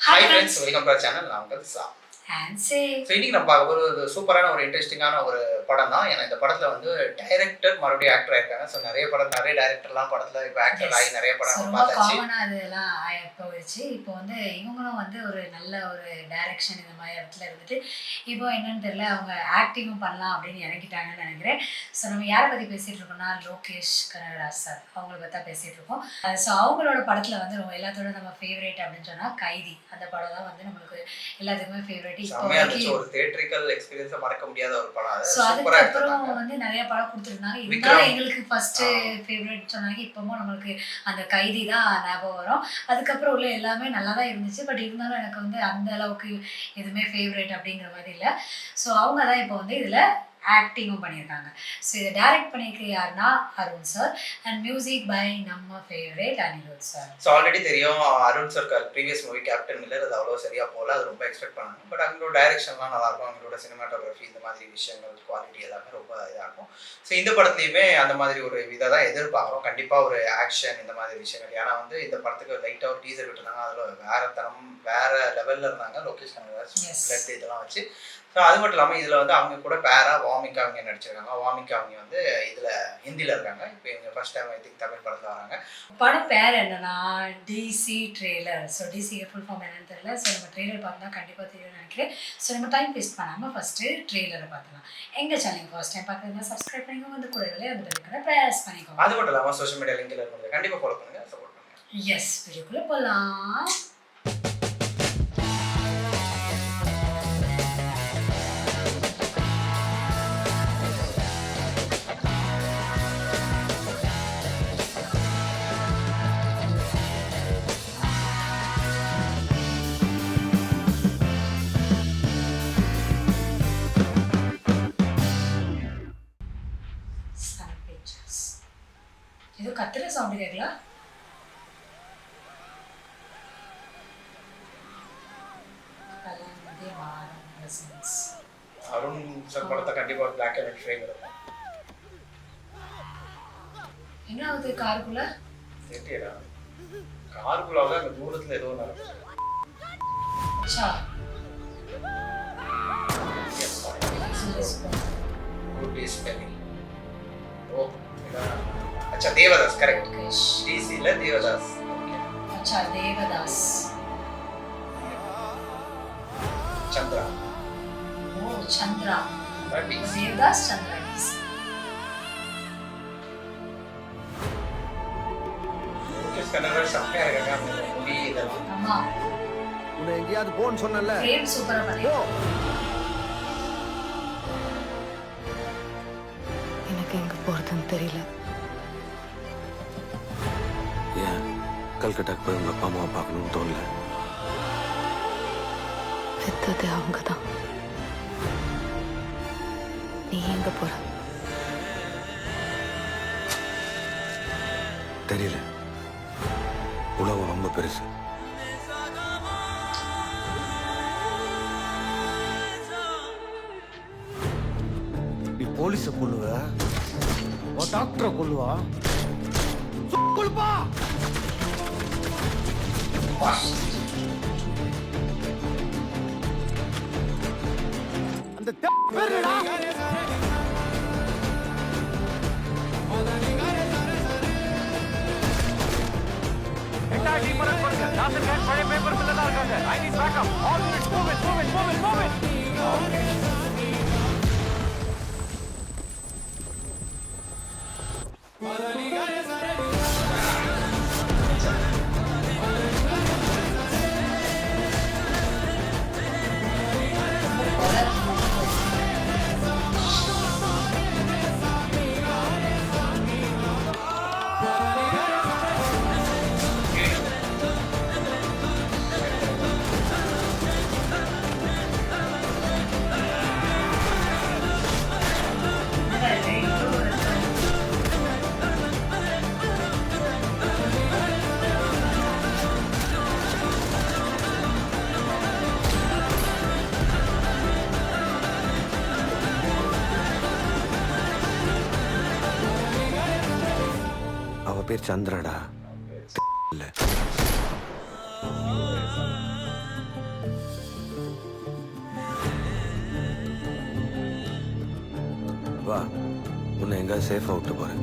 Hi friends, welcome to our channel. நான் உங்கள் சா. இன்னைக்கு நம்ம பார்க்க போது ஒரு சூப்பரான ஒரு இன்ட்ரெஸ்டிங்கான ஒரு படம் தான். ஏன்னா இந்த படத்துல வந்து டைரக்டர் மறுபடியும் ஆக்டர் ஆயிருக்காங்க. ஸோ நிறைய டைரக்டர்லாம் படத்துல இப்போ ஆக்டர் ஆகி நிறைய படம் பார்த்தாச்சு. அதெல்லாம் போயிடுச்சு. இப்போ வந்து இவங்களும் வந்து ஒரு நல்ல ஒரு டைரக்ஷன் இந்த மாதிரி இடத்துல இருந்துட்டு இப்போ என்னன்னு தெரியல, அவங்க ஆக்டிங்கும் பண்ணலாம் அப்படின்னு இறங்கிட்டாங்கன்னு நினைக்கிறேன். ஸோ நம்ம யாரை பற்றி பேசிகிட்டு இருக்கோம்னா லோகேஷ் கனகராஜ் சார், அவங்கள பற்றி தான் பேசிகிட்டு இருக்கோம். ஸோ அவங்களோட படத்தில் வந்து ரொம்ப எல்லாத்தோட நம்ம ஃபேவரேட் அப்படின்னு சொன்னால் கைதி. அந்த படம் தான் வந்து நம்மளுக்கு எல்லாத்துக்குமே ஃபேவரேட். ஒரு தியேட்ரிக்கல் எக்ஸ்பீரியன்ஸை மறக்க முடியாத ஒரு படம். ஸோ அதுக்கப்புறம் வந்து நிறைய படம் கொடுத்துருந்தாங்க. இருந்தாலும் எங்களுக்கு ஃபர்ஸ்ட் ஃபேவரட் சொன்னாங்க. இப்பவும் நம்மளுக்கு அந்த கைதி தான் ஞாபகம் வரும். அதுக்கப்புறம் உள்ள எல்லாமே நல்லா தான் இருந்துச்சு. பட் இருந்தாலும் எனக்கு வந்து அந்த அளவுக்கு எதுவுமே ஃபேவரட் அப்படிங்கிற மாதிரி இல்லை. ஸோ அவங்க தான் இப்போ வந்து இதில் ஆக்டிங்கும் பண்ணியிருக்காங்க. ஸோ இதை டைரக்ட் பண்ணியிருக்க யாருன்னா Arun sir and music by நம்ம favourite Anirudh sir. So already தெரியும் Arun sir previous movie Captain Miller அது அவ்வளோ சரியாக போகல, அது ரொம்ப எக்ஸ்பெக்ட் பண்ணாங்க. பட் அவங்களோட டைரக்ஷன்லாம் நல்லாயிருக்கும், அவங்களோட சினிமாட்டோகிராஃபி இந்த மாதிரி விஷயங்கள் குவாலிட்டி எல்லாமே ரொம்ப இதாக இருக்கும். ஸோ இந்த படத்துலையுமே அந்த மாதிரி ஒரு இதை தான் எதிர்பார்க்குறோம். கண்டிப்பாக ஒரு ஆக்ஷன் இந்த மாதிரி விஷயங்கள். ஏன்னா வந்து இந்த படத்துக்கு லைட்டாக ஒரு டீசர் விட்டுருந்தாங்க, அதில் வேற லெவலில் இருந்தாங்க லோகேஷ் கனகராஜ் பிளட் இதெல்லாம் வச்சு. ஸோ அது மட்டும் இல்லாமல் இதில் வந்து அவங்க கூட பேரா வாமிகா அவங்க நடிச்சிருக்காங்க. வாமிகா அவங்க வந்து இதில் ஹிந்தியில் இருக்காங்க. இப்போ இவங்க ஃபர்ஸ்ட் டைம் இதுக்கு தமிழ் படத்தில் வராங்க. படம் பேர் என்னன்னா டிசி ட்ரெய்லர். ஸோ டிசிக்கு ஃபுல் ஃபார்ம் என்னன்னு தெரியல. ஸோ நம்ம ட்ரெய்லர் பார்த்தா கண்டிப்பாக தெரியும்னு நினைக்கிறேன். ஸோ நம்ம டைம் வேஸ்ட் பண்ணாமல் ஃபஸ்ட்டு ட்ரெய்லரை பார்த்துலாம். எங்கள் சேனல் ஃபர்ஸ்ட் டைம் பார்க்குறதுனா சப்ஸ்கிரைப் பண்ணிக்கோங்க, வந்து கூடவே அந்த பெல்லைக்கனை ப்ரெஸ் பண்ணிக்கோங்க. அது மட்டும் இல்லாமல் சோஷியல் மீடியா லிங்க்ல இருக்கிறது கண்டிப்பாக ஃபாலோ பண்ணுங்கள், சப்போர்ட் பண்ணுங்கள். எஸ், வீடியோக்குள்ளே போகலாம். ஏதோ கத்துற சவுண்ட் கேட்கல. அருண் சார் படத்தை கண்டிப்பா பிளாக் அண்ட் ஒயிட் ஃப்ரேம் இருக்கும். என்ன ஆகுது காருக்குள்ள? தெரியல, காருக்குள்ள அந்த தூரத்துல ஏதோ நடக்குது. அச்சா குட் இஸ் ஸ்பெல்லிங். ஓ अच्छा देवदास, करेक्ट. डीसी ல देवदास. अच्छा देवदास. चंद्रा. ओ चंद्रा. देवदास चंद्रा. ஓகே, கனடா சப்பையா இருக்காங்க அந்த மூவி இதெல்லாம். ஆமா, உன்னை எங்கயாவது போன்னு சொன்னல. ஃப்ரேம் சூப்பரா பண்ணி. எனக்கு எங்க போறதுன்னு தெரியல. ஏன் கல்கட்டாக்கு போய் உங்க அப்பா அம்மாவை பார்க்கணும்னு தோணல? பெத்தது அவங்க தான். நீ எங்க போற? தெரியல, உலகம் ரொம்ப பெருசு. நீ போலீஸ கொல்லுவ, டாக்டரை கொல்லுவா, கொல்லுப்பா. அந்த பேருடா பழைய பேப்பர் தான் இருக்காங்க. I need backup. All units move it, move it, move it, move it. பேர் சந்திரடா. இல்ல வா உன்னை எங்கேயாவது சேஃபாக விட்டு போகிறேன்.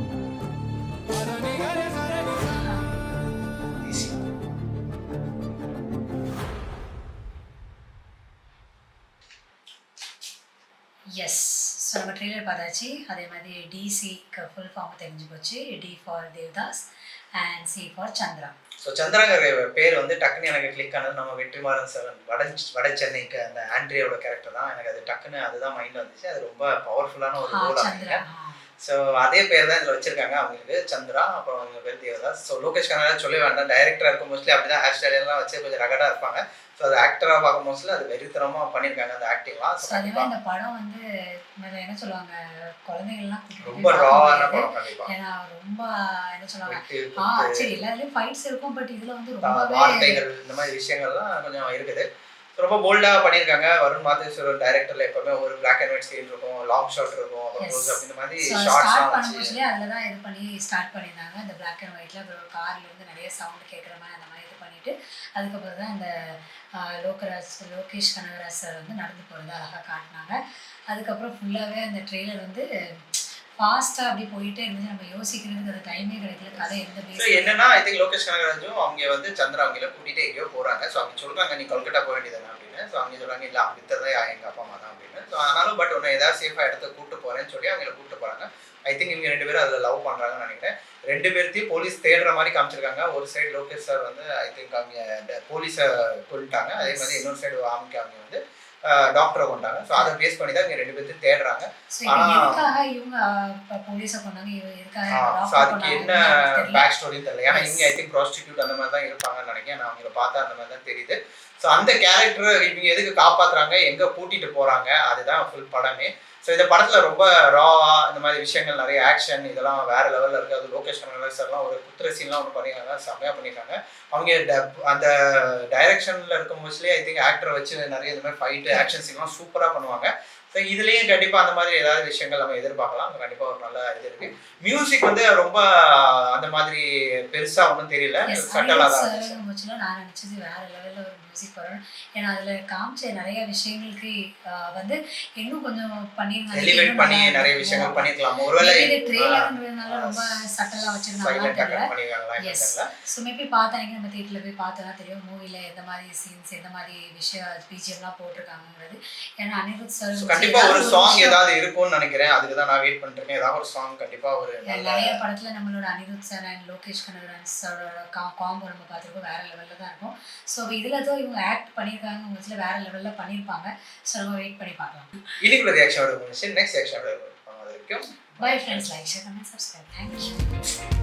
ஈஸி. எஸ். ஸோ நம்ம ட்ரெய்லர் பார்த்தாச்சு. அதே மாதிரி டிசிக்கு ஃபுல் ஃபார்ம் தெரிஞ்சு போச்சு. D for Devdas and C for Chandra. So சந்திராங்கிற பேர் வந்து டக்குன்னு எனக்கு கிளிக் ஆனது நம்ம வெற்றிமாறன் சார் வட சென்னைக்கு அந்த ஆண்ட்ரியோட கேரக்டர் தான். எனக்கு அது டக்குன்னு அதுதான் மைண்டில் வந்துச்சு. அது ரொம்ப பவர்ஃபுல்லான ஒரு ரோல் சந்திரா. ஆகுங்க. ஸோ அதே பேர் தான் இதில் வச்சிருக்காங்க அவங்களுக்கு, சந்திரா. அப்புறம் அவங்க பேர் தேவதாஸ். ஸோ லோகேஷ் கனகராஜ் சொல்ல வேண்டாம், டைரக்டராக இருக்கும் மோஸ்ட்லி அப்படி தான் ஹேர் ஸ்டைலெல்லாம் வச்சு கொஞ்சம் ரகடாக இருப்பாங்க. ஸோ அது ஆக்டராக பார்க்கும் மோஸ்ட்லி அது வெறித்தனமாக பண்ணியிருக்காங்க அந்த ஆக்டிங்லாம். ஸோ அதே மாதிரி இந்த படம் வந்து என்ன சொல்லுவாங்க, குழந்தைகள்லாம் ரொம்ப ராவான படம் கண்டிப்பாக. ஏன்னா ரொம்ப என்ன சொல்லுவாங்க, சரி எல்லாத்துலேயும் ஃபைட்ஸ் இருக்கும், பட் இதில் வந்து ரொம்பவே வார்த்தைகள் இந்த மாதிரி விஷயங்கள்லாம் கொஞ்சம் இருக்குது. ரொம்ப போல்டாக பண்ணியிருக்காங்க. வருண் மாதேஸ்வரன் டைரக்டரில் எப்பவுமே ஒரு பிளாக் அண்ட் ஒயிட் ஸ்க்ரீன் இருக்கும், லாங் ஷாட் இருக்கும், அப்புறம் க்ளோஸ் அப் இந்த மாதிரி ஷார்ட்ஸ்லாம் வச்சு அதில் தான் இது பண்ணி ஸ்டார்ட் பண்ணியிருந்தாங்க. இந்த பிளாக் அண்ட் ஒயிட்டில் அப்புறம் கார்லேருந்து நிறைய சவுண்ட் கேட்குற மாதிரி அந்த மாதிரி இது பண்ணிவிட்டு அதுக்கப்புறம் தான் இந்த லோகேஷ் கனகராஜ் சார் வந்து நடந்து போகிறத அழகாக காட்டினாங்க. அதுக்கப்புறம் ஃபுல்லாகவே அந்த ட்ரெய்லர் வந்து ஃபாஸ்ட்டாக அப்படி போயிட்டே இருந்துச்சு. நம்ம யோசிக்கிறதுக்கு அது டைமே கிடைக்கல. கதை எந்த ஸோ என்னன்னா ஐ திங்க் லோகேஷ் கனகராஜும் அவங்க வந்து சந்திரா அவங்கள கூட்டிகிட்டு எங்கேயோ போகிறாங்க. ஸோ அவங்க சொல்கிறாங்க நீ கொல்கட்டா போக வேண்டியதானே அப்படின்னு. ஸோ அவங்க சொல்கிறாங்க இல்லை அவங்க தான் எங்கள் அப்பா அம்மா தான் அப்படின்னு. ஸோ ஆனாலும் பட் ஒன்று ஏதாவது சேஃபாக இடத்த கூப்பிட்டு போகிறேன்னு சொல்லி அவங்கள கூப்பிட்டு போகிறாங்க. ஐ திங்க் இவங்க 2 பேரும் அதில் லவ் பண்ணுறாங்கன்னு நினைக்கிறேன். 2 பேர்த்தையும் போலீஸ் தேடுற மாதிரி காமிச்சிருக்காங்க. ஒரு சைடு லோகேஷ் சார் வந்து ஐ திங்க் அவங்க போலீஸை கொண்டுட்டாங்க. அதே மாதிரி இன்னொரு சைடு அவங்க வந்து டாக்டரை கொண்டாங்க. ஸோ அதை பேஸ் பண்ணி தான் இவங்க 2 பேர்த்தையும் தேடுறாங்க. ஸோ அதுக்கு என்ன பேக் ஸ்டோரின்னு தெரியல. ஏன்னா இவங்க ஐ திங்க் ப்ராஸ்டிடியூட் அந்த மாதிரி தான் இருப்பாங்கன்னு நினைக்கிறேன். நான் அவங்கள பார்த்தா அந்த மாதிரி தான் தெரியுது. ஸோ அந்த கேரக்டர் இவங்க எதுக்கு காப்பாற்றுறாங்க, எங்கே கூட்டிகிட்டு போகிறாங்க, அதுதான் ஃபுல் படமே. ஸோ இந்த படத்தில் ரொம்ப ராவா இந்த மாதிரி விஷயங்கள் நிறைய ஆக்ஷன் இதெல்லாம் வேறு லெவலில் இருக்குது. அது லோகேஷ் கனகராஜ் சார்லாம் ஒரு குத்துற சீன்லாம் ஒன்று பண்ணியிருக்காங்க, செம்மையாக பண்ணியிருக்காங்க. அவங்க அந்த டைரக்ஷனில் இருக்கும் மோஸ்ட்லி ஐ திங்க் ஆக்டரை வச்சு நிறைய இந்த மாதிரி ஃபைட்டு ஆக்ஷன் சீன்லாம் சூப்பராக பண்ணுவாங்க. ஸோ இதுலேயும் கண்டிப்பாக அந்த மாதிரி ஏதாவது விஷயங்கள் நம்ம எதிர்பார்க்கலாம். கண்டிப்பாக ஒரு நல்ல இது இருக்குது. மியூசிக் வந்து ரொம்ப அந்த மாதிரி பெருசாக ஒன்றும் தெரியல, சட்டலாக தான் இருந்துச்சு. நான் நினச்சது வேறு லெவலில் ஒரு மியூசிக் வரணும். ஏன்னா அதில் காமிச்ச நிறைய விஷயங்களுக்கு வந்து இன்னும் கொஞ்சம் எலிவேட் பண்ணி நிறைய விஷயங்கள் பண்ணிருக்கலாம். ஒருவேளை ட்ரெய்லர்ன்றதுனால ரொம்ப சட்டலாக வச்சிருந்தாங்க. ஸோ மேபி பார்த்தாங்க, நம்ம தியேட்டரில் போய் பார்த்தா தெரியும் மூவியில் எந்த மாதிரி சீன்ஸ் எந்த மாதிரி விஷயம் பிஜிஎம்லாம் போட்டிருக்காங்கிறது. ஏன்னா அனிருத் சார் கண்டிப்பா ஒரு சாங் ஏதாவது இருக்கும்னு நினைக்கிறேன். அதுக்கு தான் நான் வெயிட் பண்ணிட்டு இருக்கேன். ஏதாவது ஒரு சாங் கண்டிப்பா ஒரு நிறைய படத்துல நம்மளோட அனிருத் சார் அண்ட் லோகேஷ் கனகராஜ் சாரோட காம்போ நம்ம பார்த்துருக்கோம், வேற லெவல்ல தான் இருக்கும். ஸோ இதுல தான் இவங்க ஆக்ட் பண்ணியிருக்காங்க, உங்க வேற லெவல்ல பண்ணியிருப்பாங்க. ஸோ நம்ம வெயிட் பண்ணி பார்க்கலாம். இன்னைக்குள்ள ரியாக்ஷன் நெக்ஸ்ட் ரியாக்ஷன் வரைக்கும் bye friends, like share comment subscribe. Thank you.